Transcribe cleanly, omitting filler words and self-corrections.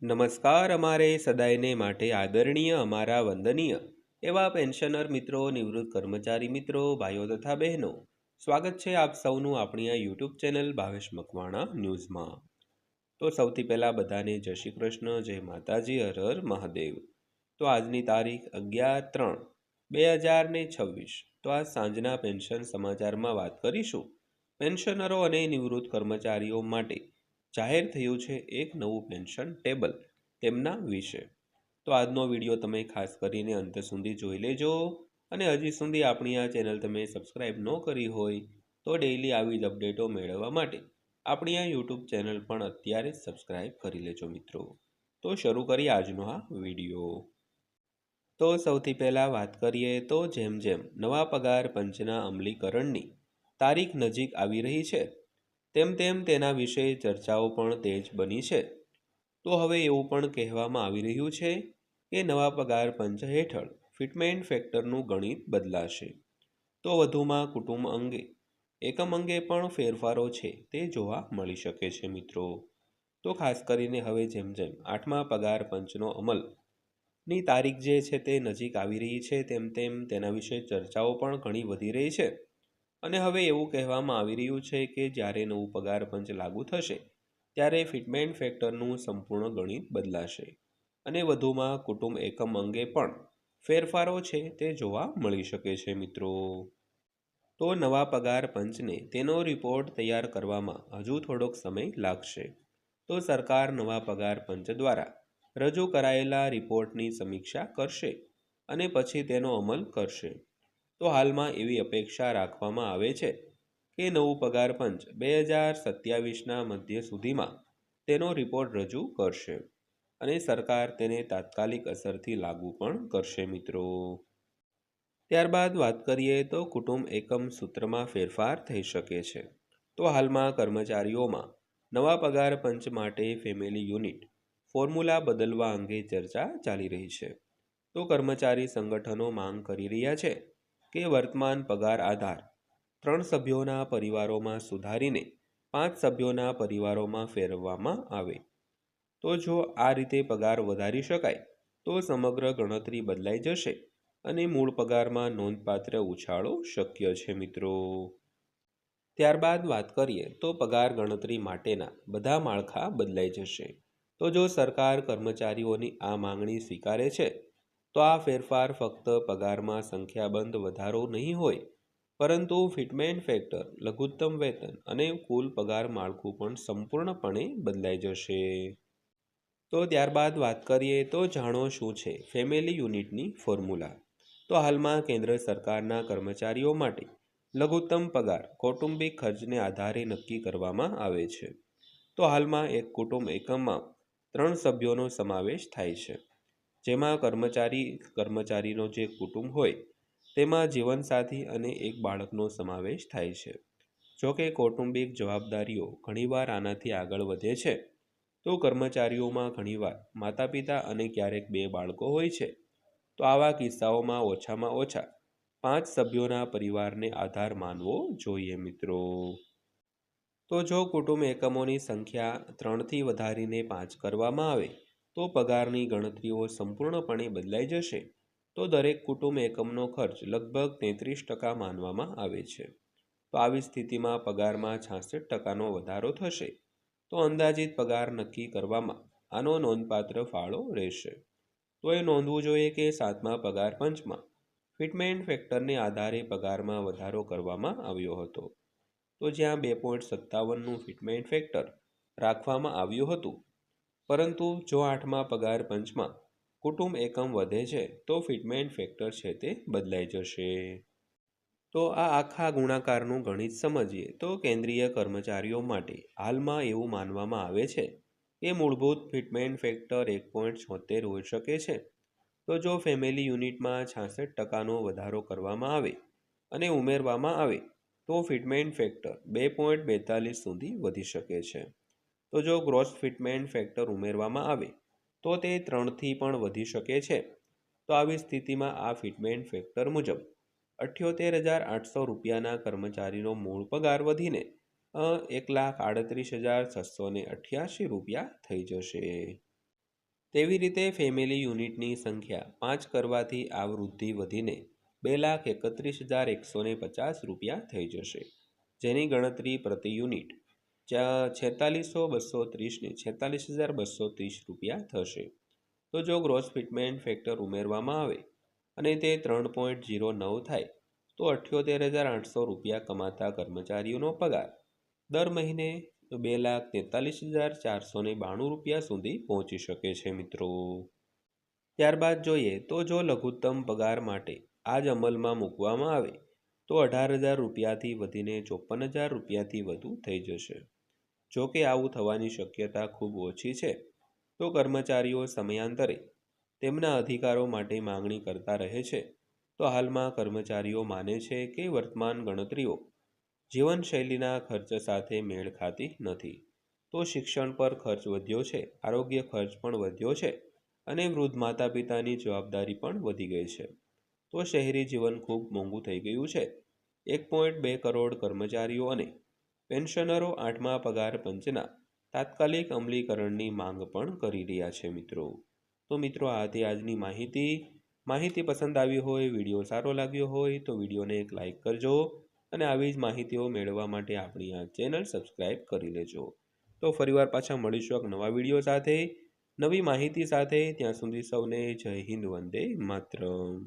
નમસ્કાર અમારે સદાયને માટે આદરણીય અમારા વંદનીય એવા પેન્શનર મિત્રો નિવૃત્ત કર્મચારી મિત્રો ભાઈઓ તથા બહેનો સ્વાગત છે આપ સૌનું આપણી આ યુટ્યુબ ચેનલ ભાવેશ મકવાણા ન્યૂઝમાં। તો સૌથી પહેલાં બધાને જય શ્રી કૃષ્ણ, જય માતાજી, હર હર મહાદેવ। તો આજની તારીખ 11/3/2026। તો આ સાંજના પેન્શન સમાચારમાં વાત કરીશું પેન્શનરો અને નિવૃત્ત કર્મચારીઓ માટે જાહેર થયું છે એક નવું પેન્શન ટેબલ તેમના વિશે। તો આજનો વિડીયો તમે ખાસ કરીને અંત સુધી જોઈ લેજો અને હજી સુધી આપણી આ ચેનલ તમે સબસ્ક્રાઈબ ન કરી હોય તો ડેઈલી આવી જ અપડેટો મેળવવા માટે આપણી આ યુટ્યુબ ચેનલ પણ અત્યારે સબસ્ક્રાઈબ કરી લેજો મિત્રો। તો શરૂ કરીએ આજનો આ વિડીયો। તો સૌથી પહેલાં વાત કરીએ તો જેમ જેમ નવા પગાર પંચના અમલીકરણની તારીખ નજીક આવી રહી છે તેમ તેમ તેના વિશે ચર્ચાઓ પણ તેજ બની છે। તો હવે એવું પણ કહેવામાં આવી રહ્યું છે કે નવા પગાર પંચ હેઠળ ફિટમેન્ટ ફેક્ટરનું ગણિત બદલાશે। તો વધુમાં કુટુંબ અંગે એકમ અંગે પણ ફેરફારો છે તે જોવા મળી શકે છે મિત્રો। તો ખાસ કરીને હવે જેમ જેમ 8મા પગાર પંચનો અમલની તારીખ જે છે તે નજીક આવી રહી છે તેમ તેમ તેના વિશે ચર્ચાઓ પણ ઘણી વધી રહી છે અને હવે એવું કહેવામાં આવી રહ્યું છે કે જ્યારે નવું પગાર પંચ લાગુ થશે ત્યારે ફિટમેન્ટ ફેક્ટરનું સંપૂર્ણ ગણિત બદલાશે અને વધુમાં કુટુંબ એકમ અંગે પણ ફેરફારો છે તે જોવા મળી શકે છે મિત્રો। તો નવા પગાર પંચને તેનો રિપોર્ટ તૈયાર કરવામાં હજુ થોડોક સમય લાગશે। તો સરકાર નવા પગાર પંચ દ્વારા રજૂ કરાયેલા રિપોર્ટની સમીક્ષા કરશે અને પછી તેનો અમલ કરશે। તો હાલમાં એવી અપેક્ષા રાખવામાં આવે છે કે નવું પગાર પંચ 2027ના મધ્ય સુધીમાં તેનો રિપોર્ટ રજૂ કરશે અને સરકાર તેને તાત્કાલિક અસરથી લાગુ પણ કરશે મિત્રો। ત્યારબાદ વાત કરીએ તો કુટુંબ એકમ સૂત્રમાં ફેરફાર થઈ શકે છે। તો હાલમાં કર્મચારીઓમાં નવા પગાર પંચ માટે ફેમિલી યુનિટ ફોર્મ્યુલા બદલવા અંગે ચર્ચા ચાલી રહી છે। તો કર્મચારી સંગઠનો માંગ કરી રહ્યા છે કે વર્તમાન પગાર આધાર 3 સભ્યોના પરિવારોમાં સુધારીને 5 સભ્યોના પરિવારોમાં ફેરવવામાં આવે। તો જો આ રીતે પગાર વધારી શકાય તો સમગ્ર ગણતરી બદલાઈ જશે અને મૂળ પગારમાં નોંધપાત્ર ઉછાળો શક્ય છે મિત્રો। ત્યારબાદ વાત કરીએ તો પગાર ગણતરી માટેના બધા માળખા બદલાઈ જશે। તો જો સરકાર કર્મચારીઓની આ માંગણી સ્વીકારે છે તો આ ફેરફાર ફક્ત પગારમાં સંખ્યાબંધ વધારો નહીં હોય પરંતુ ફિટમેન્ટ ફેક્ટર, લઘુત્તમ વેતન અને કુલ પગાર માળખું પણ સંપૂર્ણપણે બદલાઈ જશે। તો ત્યારબાદ વાત કરીએ તો જાણો શું છે ફેમિલી યુનિટની ફોર્મ્યુલા। તો હાલમાં કેન્દ્ર સરકારના કર્મચારીઓ માટે લઘુત્તમ પગાર કૌટુંબિક ખર્ચને આધારે નક્કી કરવામાં આવે છે। તો હાલમાં એક કુટુંબ એકમમાં 3 સભ્યોનો સમાવેશ થાય છે જેમાં કર્મચારીનો જે કુટુંબ હોય તેમાં જીવનસાથી અને એક બાળકનો સમાવેશ થાય છે। જોકે કૌટુંબિક જવાબદારીઓ ઘણીવાર આનાથી આગળ વધે છે। તો કર્મચારીઓમાં ઘણીવાર માતા પિતા અને ક્યારેક 2 બાળકો હોય છે। તો આવા કિસ્સાઓમાં ઓછામાં ઓછા 5 સભ્યોના પરિવારને આધાર માનવો જોઈએ મિત્રો। તો જો કુટુંબ એકમોની સંખ્યા 3થી વધારીને 5 કરવામાં આવે તો પગારની ગણતરીઓ સંપૂર્ણપણે બદલાઈ જશે। તો દરેક કુટુંબ એકમનો ખર્ચ લગભગ 33% માનવામાં આવે છે। તો આવી સ્થિતિમાં પગારમાં 66%નો વધારો થશે। તો અંદાજિત પગાર નક્કી કરવામાં આનો નોંધપાત્ર ફાળો રહેશે। તો એ નોંધવું જોઈએ કે 7મા પગાર પંચમાં ફિટમેન્ટ ફેક્ટરને આધારે પગારમાં વધારો કરવામાં આવ્યો હતો। તો જ્યાં 2.57નું ફિટમેન્ટ ફેક્ટર રાખવામાં આવ્યું હતું પરંતુ જો 8મા પગાર પંચમાં કુટુંબ એકમ વધે છે તો ફિટમેન્ટ ફેક્ટર છે તે બદલાઈ જશે। તો આ આખા ગુણાકારનું ગણિત સમજીએ તો કેન્દ્રીય કર્મચારીઓ માટે હાલમાં એવું માનવામાં આવે છે કે મૂળભૂત ફિટમેન્ટ ફેક્ટર 1.76 હોઈ શકે છે। તો જો ફેમિલી યુનિટમાં 66%નો વધારો કરવામાં આવે અને ઉમેરવામાં આવે તો ફિટમેન્ટ ફેક્ટર 2.42 સુધી વધી શકે છે। તો જો ગ્રોસ ફિટમેન્ટ ફેક્ટર ઉમેરવામાં આવે તો તે 3થી પણ વધી શકે છે। તો આવી સ્થિતિમાં આ ફિટમેન્ટ ફેક્ટર મુજબ 78,800 રૂપિયાના કર્મચારીનો મૂળ પગાર વધીને 1,38,688 રૂપિયા થઈ જશે। તેવી રીતે ફેમિલી યુનિટની સંખ્યા 5 કરવાથી આ વૃદ્ધિ વધીને 2,31,150 રૂપિયા થઈ જશે, જેની ગણતરી પ્રતિ યુનિટ 46,230 ને 46,230 રૂપિયા થશે. તો જો ગ્રોસ ફિટમેન્ટ ફેક્ટર ઉમેરવામાં આવે અને તે 3.09 થાય તો 78,800 રૂપિયા કમાતા કર્મચારીઓનો પગાર દર મહિને 2,43,492 રૂપિયા સુધી પહોંચી શકે છે મિત્રો. ત્યારબાદ જોઈએ તો જો લઘુત્તમ પગાર માટે આજ અમલમાં મૂકવામાં આવે તો 18,000 રૂપિયાથી વધીને 54,000 રૂપિયાથી વધુ થઈ જશે. જો કે આવું થવાની શક્યતા ખૂબ ઓછી છે, તો કર્મચારીઓ સમયાંતરે તેમના અધિકારો માટે માંગણી કરતા રહે છે. તો હાલમાં કર્મચારીઓ માને છે કે વર્તમાન ગણતરીઓ જીવનશૈલીના ખર્ચ સાથે મેળ ખાતી નથી. તો શિક્ષણ પર ખર્ચ વધ્યો છે, આરોગ્ય ખર્ચ પણ વધ્યો છે અને વૃદ્ધ માતા પિતાની જવાબદારી પણ વધી ગઈ છે. તો શહેરી જીવન ખૂબ મોંઘું થઈ ગયું છે. 1.2 કરોડ કર્મચારીઓ અને પેન્શનરો 8મા પગાર પંચના તાત્કાલિક અમલીકરણની માંગ પણ કરી રહ્યા છે મિત્રો. તો મિત્રો આ હતી આજની માહિતી પસંદ આવી હોય, વિડીયો સારો લાગ્યો હોય તો વિડીયોને એક લાઈક કરજો અને આવી જ માહિતીઓ મેળવવા માટે આપણી આ ચેનલ સબસ્ક્રાઈબ કરી લેજો. તો ફરીવાર પાછા મળીશું એક નવા વિડીયો સાથે, નવી માહિતી સાથે. ત્યાં સુધી સૌને જય હિન્દ, વંદે માતરમ.